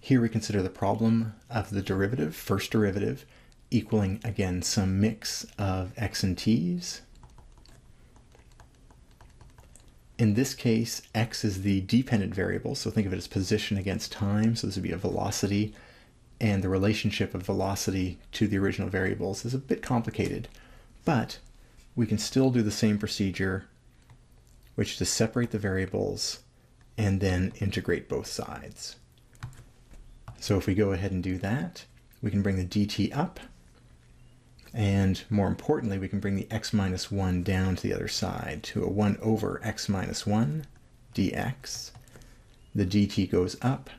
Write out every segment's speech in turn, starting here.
Here we consider the problem of the derivative, first derivative, equaling, again, some mix of x and t's. In this case, x is the dependent variable, so think of it as position against time, so this would be a velocity, and the relationship of velocity to the original variables is a bit complicated, but we can still do the same procedure, which is to separate the variables and then integrate both sides. So if we go ahead and do that, we can bring the dt up, and more importantly, we can bring the x minus 1 down to the other side to a 1 over x minus 1 dx. The dt goes up,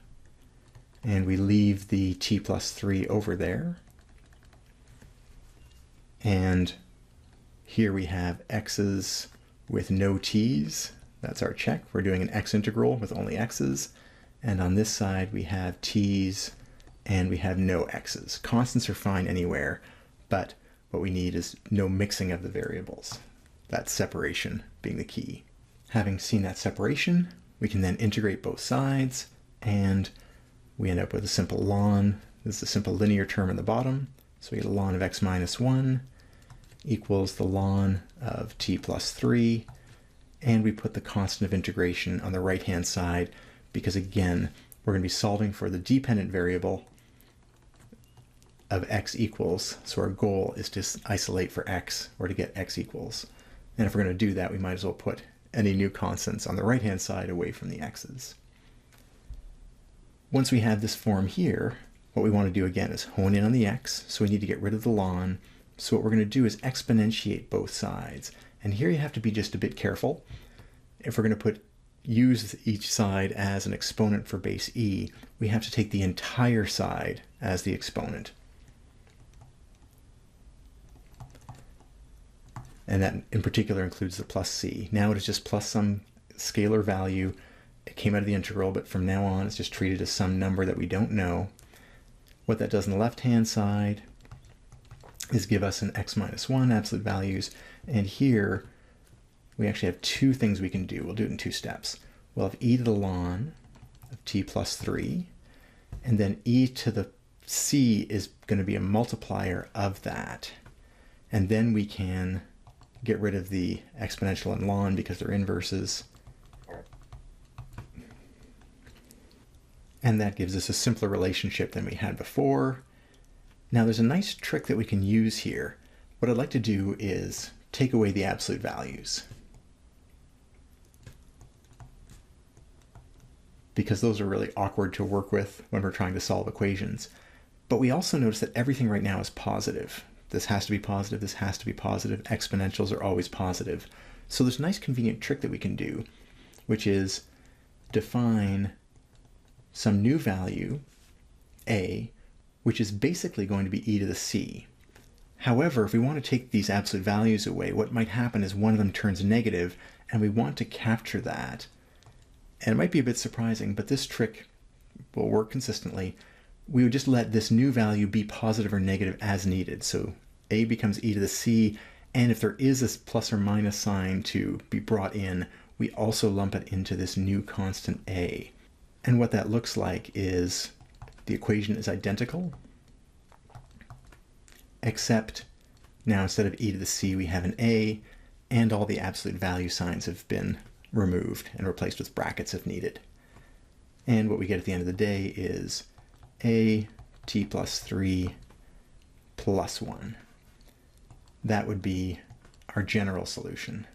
and we leave the t plus 3 over there. And here we have x's with no t's. That's our check. We're doing an x integral with only x's. And on this side, we have t's and we have no x's. Constants are fine anywhere, but what we need is no mixing of the variables. That separation being the key. Having seen that separation, we can then integrate both sides, and we end up with a simple ln. This is a simple linear term in the bottom. So we get a ln of x minus 1 equals the ln of t plus 3, and we put the constant of integration on the right-hand side because, again, we're going to be solving for the dependent variable of x equals, so our goal is to isolate for x, or to get x equals. And if we're going to do that, we might as well put any new constants on the right-hand side away from the x's. Once we have this form here, what we want to do again is hone in on the x, so we need to get rid of the ln. So what we're going to do is exponentiate both sides. And here you have to be just a bit careful. If we're going to use each side as an exponent for base e, we have to take the entire side as the exponent. And that in particular includes the plus c. Now it is just plus some scalar value. It came out of the integral, but from now on it's just treated as some number that we don't know. What that does on the left-hand side is give us an x minus 1 absolute values, and here we actually have two things we can do. We'll do it in two steps. We'll have e to the ln of t plus 3, and then e to the c is going to be a multiplier of that. And then we can get rid of the exponential and ln because they're inverses. And that gives us a simpler relationship than we had before. Now there's a nice trick that we can use here. What I'd like to do is take away the absolute values, because those are really awkward to work with when we're trying to solve equations. But we also notice that everything right now is positive. This has to be positive, this has to be positive. Exponentials are always positive. So there's a nice convenient trick that we can do, which is define some new value, a, which is basically going to be e to the c. However, if we want to take these absolute values away, what might happen is one of them turns negative, and we want to capture that. And it might be a bit surprising, but this trick will work consistently. We would just let this new value be positive or negative as needed. So a becomes e to the c, and if there is a plus or minus sign to be brought in, we also lump it into this new constant a. And what that looks like is the equation is identical, except now instead of e to the c, we have an a, and all the absolute value signs have been removed and replaced with brackets if needed. And what we get at the end of the day is a t plus 3 plus 1. That would be our general solution.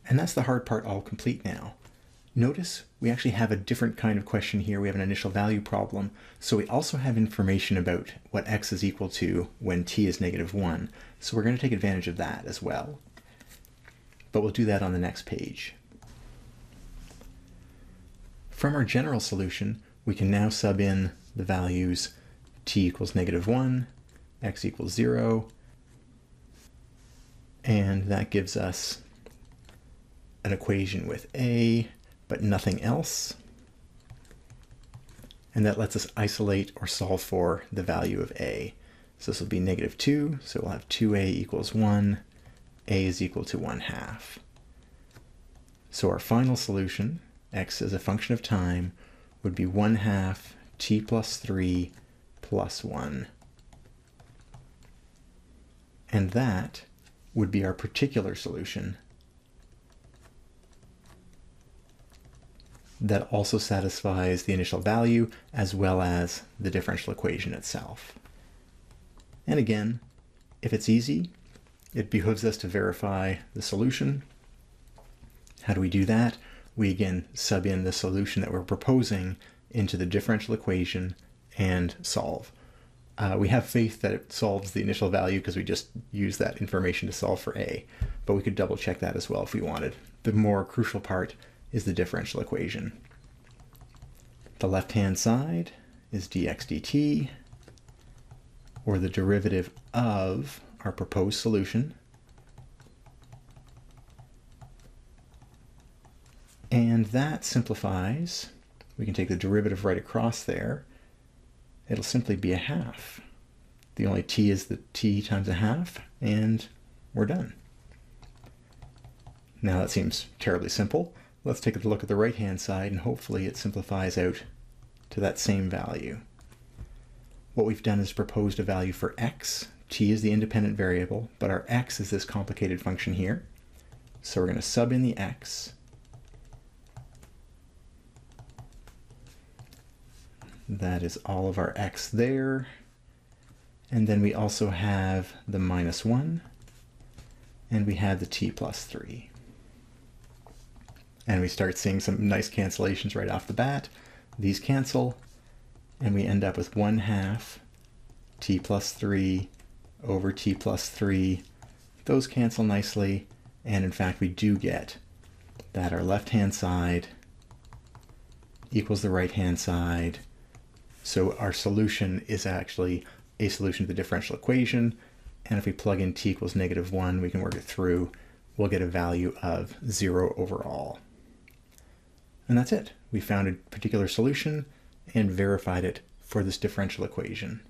And that's the hard part all complete now. Notice we actually have a different kind of question here. We have an initial value problem. So we also have information about what x is equal to when t is -1. So we're going to take advantage of that as well. But we'll do that on the next page. From our general solution, we can now sub in the values t equals -1, x equals 0, and that gives us an equation with a, but nothing else. And that lets us isolate or solve for the value of a. So this will be -2, so we'll have 2a equals 1, a is equal to 1/2. So our final solution, x as a function of time, would be 1/2 t plus 3 plus 1. And that would be our particular solution that also satisfies the initial value as well as the differential equation itself. And again, if it's easy, it behooves us to verify the solution. How do we do that? We again sub in the solution that we're proposing into the differential equation and solve. We have faith that it solves the initial value because we just use that information to solve for a, but we could double check that as well if we wanted. The more crucial part is the differential equation. The left-hand side is dx dt, or the derivative of our proposed solution. And that simplifies. We can take the derivative right across there. It'll simply be 1/2. The only t is the t times 1/2, and we're done. Now that seems terribly simple. Let's take a look at the right-hand side, and hopefully it simplifies out to that same value. What we've done is proposed a value for x. T is the independent variable, but our x is this complicated function here. So we're going to sub in the x. That is all of our x there. And then we also have the -1, and we have the t plus 3. And we start seeing some nice cancellations right off the bat. These cancel, and we end up with 1/2 t plus 3 over t plus 3. Those cancel nicely, and in fact we do get that our left-hand side equals the right-hand side. So our solution is actually a solution to the differential equation, and if we plug in t equals -1, we can work it through. We'll get a value of 0 overall. And that's it. We found a particular solution and verified it for this differential equation.